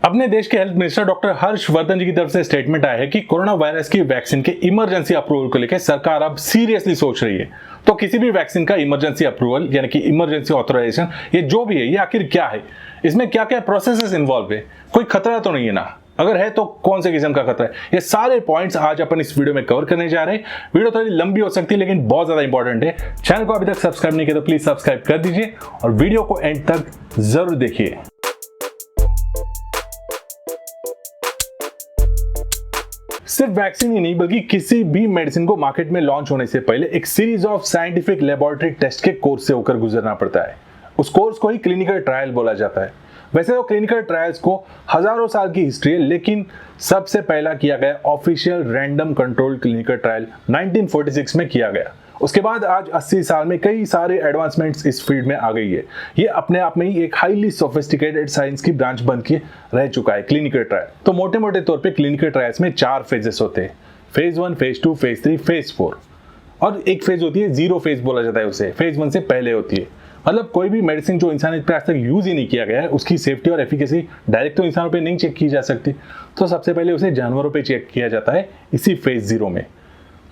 अपने देश के हेल्थ मिनिस्टर डॉक्टर हर्षवर्धन जी की तरफ से स्टेटमेंट आया है कि कोरोना वायरस की वैक्सीन के इमरजेंसी अप्रूवल को लेकर सरकार अब सीरियसली सोच रही है। तो किसी भी वैक्सीन का इमरजेंसी अप्रूवल यानी कि इमरजेंसी ऑथराइजेशन ये जो भी है ये आखिर क्या है, इसमें क्या क्या प्रोसेसेस इन्वॉल्व है, कोई खतरा तो नहीं है ना? अगर है तो कौन से किस्म का खतरा है, ये सारे पॉइंट्स आज अपन इस वीडियो में कवर करने जा रहे हैं। वीडियो थोड़ी लंबी हो सकती है लेकिन बहुत ज्यादा इंपॉर्टेंट है। चैनल को अभी तक सब्सक्राइब नहीं किया तो प्लीज सब्सक्राइब कर दीजिए और वीडियो को एंड तक जरूर देखिए। सिर्फ वैक्सीन ही नहीं बल्कि किसी भी मेडिसिन को मार्केट में लॉन्च होने से पहले एक series of scientific laboratory test के कोर्स से होकर गुजरना पड़ता है। उस कोर्स को ही क्लिनिकल ट्रायल बोला जाता है। वैसे तो क्लिनिकल ट्रायल्स को हजारों साल की हिस्ट्री है, लेकिन सबसे पहला किया गया official random control clinical trial 1946 में किया गया। उसके बाद आज 80 साल में कई सारे एडवांसमेंट्स इस फील्ड में आ गई है। ये अपने आप में ही एक हाईली सोफिस्टिकेटेड साइंस की ब्रांच बन के रह चुका है क्लिनिकल ट्रायल। तो मोटे मोटे तौर पे क्लिनिकल ट्रायल्स में 4 फेजेस होते हैं, फेज 1, फेज 2, फेज 3, फेज 4 और एक फेज होती है जीरो फेज बोला जाता है उसे, फेज 1 से पहले होती है। मतलब कोई भी मेडिसिन जो इंसान पे आज तक यूज ही नहीं किया गया है उसकी सेफ्टी और एफिकेसी डायरेक्ट तो इंसानों पे नहीं चेक की जा सकती, तो सबसे पहले उसे जानवरों पे चेक किया जाता है इसी फेज 0 में।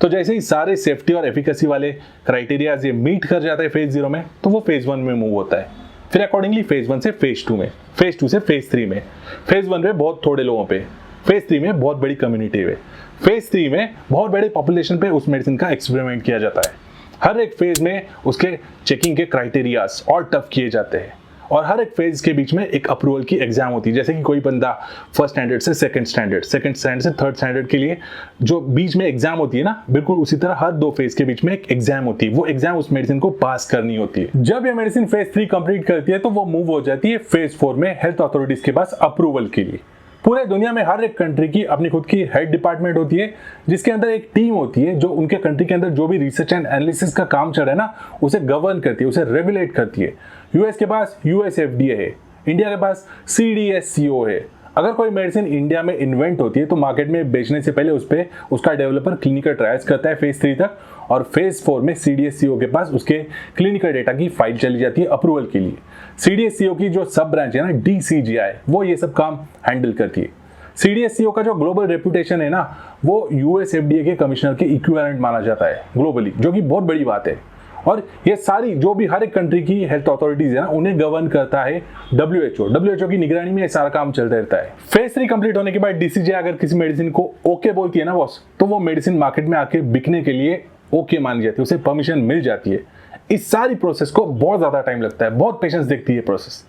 तो जैसे ही सारे सेफ्टी और एफिकेसी वाले क्राइटेरियाज ये मीट कर जाता है फेज 0 में, तो वो फेज 1 में मूव होता है। फिर अकॉर्डिंगली फेज 1 से फेज 2 में, फेज 2 से फेज 3 में, फेज 1 में बहुत थोड़े लोगों पे, फेज 3 में बहुत बड़ी कम्युनिटी में, फेज 3 में बहुत बड़े पॉपुलेशन पे उस मेडिसिन का एक्सपेरिमेंट किया जाता है। हर एक फेज में उसके चेकिंग के क्राइटेरियाज और टफ किए जाते हैं और हर एक फेज के बीच में एक अप्रूवल की एग्जाम होती है। जैसे कि कोई बंदा फर्स्ट स्टैंडर्ड से सेकंड स्टैंडर्ड से थर्ड स्टैंडर्ड के लिए जो बीच में एग्जाम होती है ना, बिल्कुल उसी तरह हर 2 फेज के बीच में एक एग्जाम होती है। वो एग्जाम उस मेडिसिन को पास करनी होती है। जब ये मेडिसिन फेज 3 कंप्लीट करती है तो वो मूव हो जाती है फेज 4 में हेल्थ अथॉरिटीज के पास अप्रूवल के लिए। पूरे दुनिया में हर एक कंट्री की अपनी खुद की हेड डिपार्टमेंट होती है जिसके अंदर एक टीम होती है जो उनके कंट्री के अंदर जो भी रिसर्च एंड एनालिसिस का काम चल रहा है ना उसे गवर्न करती है, उसे रेगुलेट करती है। यूएस के पास यूएस एफडीए है, इंडिया के पास सीडीएससीओ है। अगर कोई मेडिसिन इंडिया में इन्वेंट होती है तो मार्केट में बेचने से पहले उस पे उसका डेवलपर क्लिनिकल ट्रायल्स करता है फेज 3 तक, और फेज 4 में सीडीएससीओ के पास उसके क्लिनिकल डेटा की फाइल चली जाती है अप्रूवल के लिए। सीडीएससीओ की जो सब ब्रांच है ना डीसीजीआई, वो ये सब काम हैंडल करती है। सीडीएससीओ का जो ग्लोबल रेपुटेशन है ना वो यूएस एफडीए के कमिश्नर के इक्विवेलेंट माना जाता है ग्लोबली, जो कि बहुत बड़ी बात है। और ये सारी जो भी हर एक कंट्री की हेल्थ अथॉरिटीज है ना उन्हें गवर्न करता है डब्ल्यूएचओ की निगरानी में ये सारा काम चलता रहता है। फेज 3 कंप्लीट होने के बाद डीसीजीआई अगर किसी मेडिसिन को ओके बोलती है ना बॉस, तो वो मेडिसिन मार्केट में आके बिकने के लिए ओके मानी जाती है, उसे परमिशन मिल जाती है। इस सारी प्रोसेस को बहुत ज्यादा टाइम लगता है, बहुत पेशेंस देखती है प्रोसेस,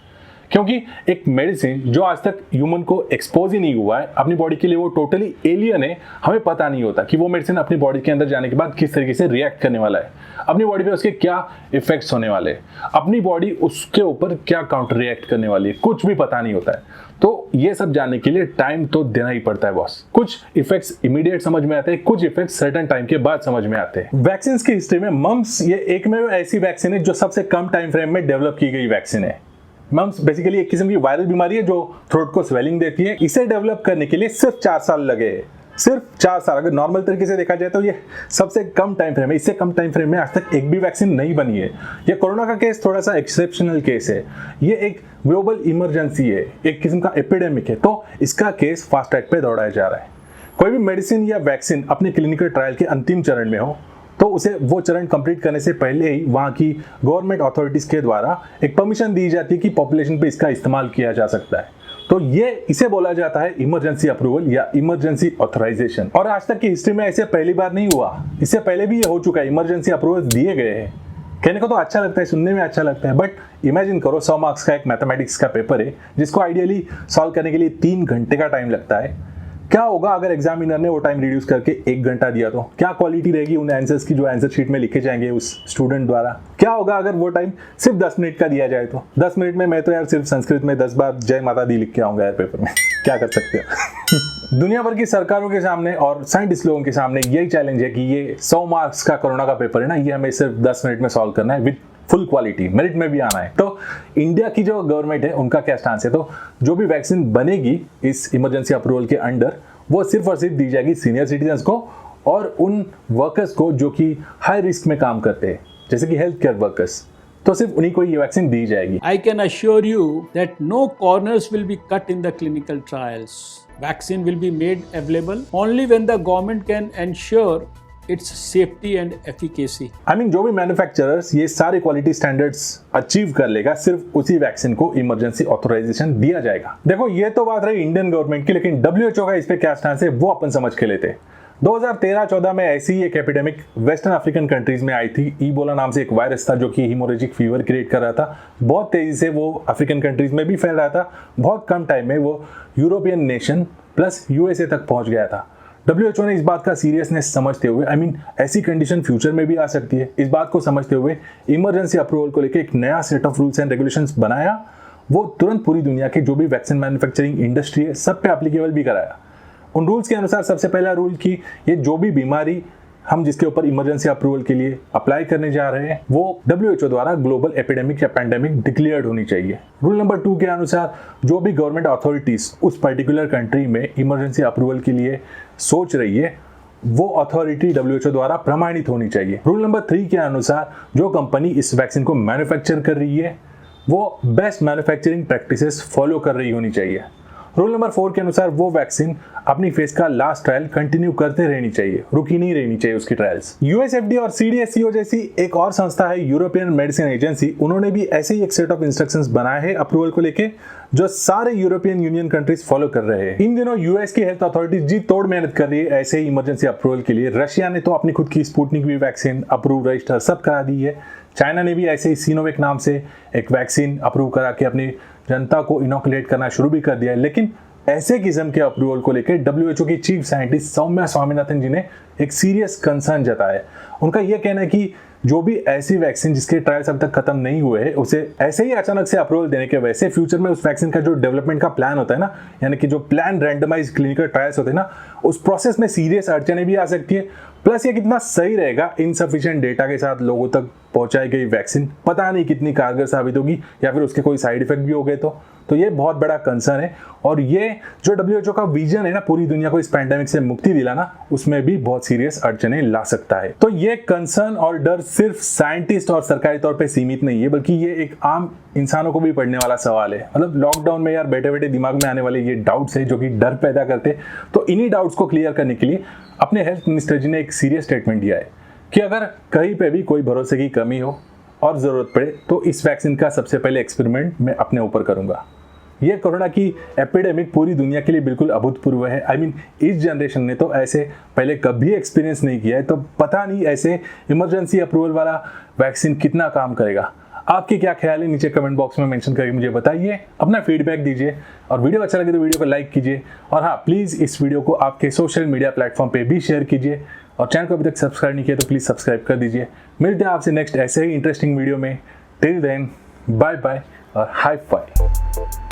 क्योंकि एक मेडिसिन जो आज तक ह्यूमन को एक्सपोज ही नहीं हुआ है अपनी बॉडी के लिए, वो टोटली एलियन है। हमें पता नहीं होता कि वो मेडिसिन अपनी बॉडी के अंदर जाने के बाद किस तरीके से रिएक्ट करने वाला है, अपनी बॉडी पे उसके क्या इफेक्ट्स होने वाले हैं, अपनी बॉडी उसके ऊपर क्या काउंटर रिएक्ट करने वाली है, कुछ भी पता नहीं होता है। तो ये सब जानने के लिए टाइम तो देना ही पड़ता है बॉस। कुछ इफेक्ट्स इमीडिएट समझ में आते हैं, कुछ इफेक्ट्स सर्टेन टाइम के बाद समझ में आते हैं। वैक्सीन की हिस्ट्री में मम्स ये एकमेव ऐसी वैक्सीन है जो सबसे कम टाइम फ्रेम में डेवलप की गई वैक्सीन है। मम्स बेसिकली एक किस्म की वायरल बीमारी है जो थ्रोट को स्वेलिंग देती है। इसे डेवलप करने के लिए सिर्फ 4 साल लगे, सिर्फ 4 साल। अगर नॉर्मल तरीके से देखा जाए तो ये सबसे कम टाइम फ्रेम है। इससे कम टाइम फ्रेम में आज तक एक भी वैक्सीन नहीं बनी है। ये कोरोना का केस थोड़ा सा एक्सेप्शनल केस है, ये एक ग्लोबल इमरजेंसी है, एक किस्म का एपिडेमिक है, तो इसका केस फास्ट ट्रैक पे दौड़ाया जा रहा है। कोई भी मेडिसिन या वैक्सीन अपने क्लिनिकल ट्रायल के अंतिम चरण में हो तो उसे वो चरण कंप्लीट करने से पहले ही वहां की गवर्नमेंट अथॉरिटीज के द्वारा एक परमिशन दी जाती है कि पॉपुलेशन पे इसका इस्तेमाल किया जा सकता है। तो इसे बोला जाता है इमरजेंसी अप्रूवल या इमरजेंसी ऑथराइजेशन। और आज तक की हिस्ट्री में ऐसे पहली बार नहीं हुआ, इससे पहले भी ये हो चुका है, इमरजेंसी अप्रूवल दिए गए हैं। कहने को तो अच्छा लगता है, सुनने में अच्छा लगता है, बट इमेजिन करो 100 मार्क्स का एक मैथमेटिक्स का पेपर है जिसको आइडियली सॉल्व करने के लिए 3 घंटे का टाइम लगता है। क्या होगा अगर एग्जामिनर ने वो टाइम रिड्यूस करके 1 घंटा दिया तो क्या क्वालिटी रहेगी उन आंसर्स की जो आंसर शीट में लिखे जाएंगे उस स्टूडेंट द्वारा? क्या होगा अगर वो टाइम सिर्फ 10 मिनट का दिया जाए तो 10 मिनट में मैं तो यार सिर्फ संस्कृत में 10 बार जय माता दी लिख के आऊंगा यार पेपर में। क्या कर सकते हो। दुनिया भर की सरकारों के सामने और साइंटिस्ट लोगों के सामने यही चैलेंज है कि ये 100 मार्क्स का कोरोना का पेपर है ना, ये हमें सिर्फ 10 मिनट में सॉल्व करना है विद फुल क्वालिटी, मेरिट में भी आना है। तो इंडिया की जो गवर्नमेंट है उनका क्या स्टांस है, तो जो भी वैक्सीन बनेगी इस इमरजेंसी अप्रूवल के अंडर वो सिर्फ और सिर्फ दी जाएगी सीनियर सिटीजन्स को और उन वर्कर्स को जो कि हाई रिस्क में काम करते हैं, जैसे कि हेल्थ केयर वर्कर्स। तो सिर्फ उन्हीं को ये वैक्सीन दी जाएगी। I can assure you that no corners will be cut in the clinical trials. Vaccine will be made available only when the government can ensure its safety and efficacy. I mean, जो भी manufacturers ये सारे quality standards achieve कर लेगा, सिर्फ उसी vaccine को emergency authorisation दिया जाएगा। देखो, ये तो बात रही इंडियन गवर्नमेंट की, लेकिन WHO का इस पे क्या स्टैंड है वो अपन समझ के लेते। 2013-14 में ऐसी ही एक एपिडेमिक वेस्टर्न अफ्रीकन कंट्रीज में आई थी। ईबोला नाम से एक वायरस था जो कि हीमोरेजिक फीवर क्रिएट कर रहा था। बहुत तेजी से वो अफ्रीकन कंट्रीज में भी फैल रहा था। बहुत कम टाइम में वो यूरोपियन नेशन प्लस USA तक पहुंच गया था। WHO ने इस बात का सीरियसनेस समझते हुए, ऐसी कंडीशन फ्यूचर में भी आ सकती है, इस बात को समझते हुए इमरजेंसी अप्रूवल को लेकर एक नया set of rules and regulations बनाया। वो तुरंत पूरी दुनिया की जो भी वैक्सीन मैन्युफैक्चरिंग इंडस्ट्री है सब पे एप्लीकेबल भी कराया। उन रूल्स के अनुसार सबसे पहला रूल कि ये जो भी बीमारी हम जिसके ऊपर इमरजेंसी अप्रूवल के लिए अप्लाई करने जा रहे हैं वो WHO द्वारा ग्लोबल एपिडेमिक या पैंडेमिक डिक्लेयर्ड होनी चाहिए। रूल नंबर 2 के अनुसार जो भी गवर्नमेंट अथॉरिटीज उस पर्टिकुलर कंट्री में इमरजेंसी अप्रूवल के लिए सोच रही है वो अथॉरिटी WHO द्वारा प्रमाणित होनी चाहिए। रूल नंबर 3 के अनुसार जो कंपनी इस वैक्सीन को मैन्युफैक्चर कर रही है वो बेस्ट मैन्युफैक्चरिंग प्रैक्टिसेस फॉलो कर रही होनी चाहिए। रूल नंबर 4 के अनुसार वो वैक्सीन अपनी फेज का लास्ट ट्रायल कंटिन्यू करते रहनी चाहिए, रुकी नहीं रहनी चाहिए उसकी ट्रायल्स। USFDA और CDSCO जैसी एक और संस्था है, यूरोपियन मेडिसिन एजेंसी, उन्होंने भी ऐसे ही एक सेट ऑफ इंस्ट्रक्शंस बनाए हैं अप्रूवल को लेके जो सारे यूरोपियन यूनियन कंट्रीज फॉलो कर रहे हैं। इन दिनों US की हेल्थ अथॉरिटीज जी तोड़ मेहनत कर रही है ऐसे ही इमरजेंसी अप्रूवल के लिए। रशिया ने तो अपनी खुद की Sputnik V vaccine approve register सब करा दी है। चाइना ने भी ऐसे ही सिनोवेक नाम से एक वैक्सीन अप्रूव करा के अपनी जनता को इनोकुलेट करना शुरू भी कर दिया है। लेकिन ऐसे किस्म के अप्रूवल को लेकर WHO की चीफ साइंटिस्ट सौम्या स्वामीनाथन जी ने एक सीरियस कंसर्न जताया। उनका यह कहना है कि जो भी ऐसी वैक्सीन जिसके ट्रायल्स अब तक खत्म नहीं हुए हैं उसे ऐसे ही अचानक से अप्रूवल देने के वजह से फ्यूचर में उस वैक्सीन का जो डेवलपमेंट का प्लान होता है ना, यानी कि जो प्लान रैंडमाइज क्लिनिकल ट्रायल्स होते हैं ना, उस प्रोसेस में सीरियस अड़चनें भी आ सकती है। प्लस ये कितना सही रहेगा, इनसफिशिएंट डेटा के साथ लोगों तक पहुंचाई गई वैक्सीन पता नहीं कितनी कारगर साबित होगी या फिर उसके कोई साइड इफेक्ट भी हो गए तो ये बहुत बड़ा कंसर्न है। और ये जो WHO का विजन है ना पूरी दुनिया को इस पैंडेमिक से मुक्ति दिलाना, उसमें भी बहुत सीरियस अड़चनें ला सकता है। तो ये कंसर्न और डर सिर्फ साइंटिस्ट और सरकारी तौर पे सीमित नहीं है, बल्कि ये एक आम इंसानों को भी पढ़ने वाला सवाल है। मतलब लॉकडाउन में यार बैठे बैठे दिमाग में आने वाले ये डाउट्स है जो कि डर पैदा करते, तो इन्हीं डाउट्स को क्लियर करने के लिए अपने हेल्थ मिनिस्टर जी ने एक सीरियस स्टेटमेंट दिया है कि अगर कहीं पे भी कोई भरोसे की कमी हो और जरूरत पड़े तो इस वैक्सीन का सबसे पहले एक्सपेरिमेंट मैं अपने ऊपर करूंगा। ये कोरोना की एपिडेमिक पूरी दुनिया के लिए बिल्कुल अभूतपूर्व है। इस जनरेशन ने तो ऐसे पहले कभी एक्सपीरियंस नहीं किया है, तो पता नहीं ऐसे इमरजेंसी अप्रूवल वाला वैक्सीन कितना काम करेगा। आपके क्या ख्याल है नीचे कमेंट बॉक्स में मेंशन करके मुझे बताइए, अपना फीडबैक दीजिए और वीडियो अच्छा लगे तो वीडियो को लाइक कीजिए। और हाँ, प्लीज़ इस वीडियो को आपके सोशल मीडिया प्लेटफॉर्म पे भी शेयर कीजिए और चैनल को अभी तक सब्सक्राइब नहीं किया तो प्लीज़ सब्सक्राइब कर दीजिए। मिलते हैं आपसे नेक्स्ट ऐसे ही इंटरेस्टिंग वीडियो में। टिल देन बाय बाय और हाई फाई।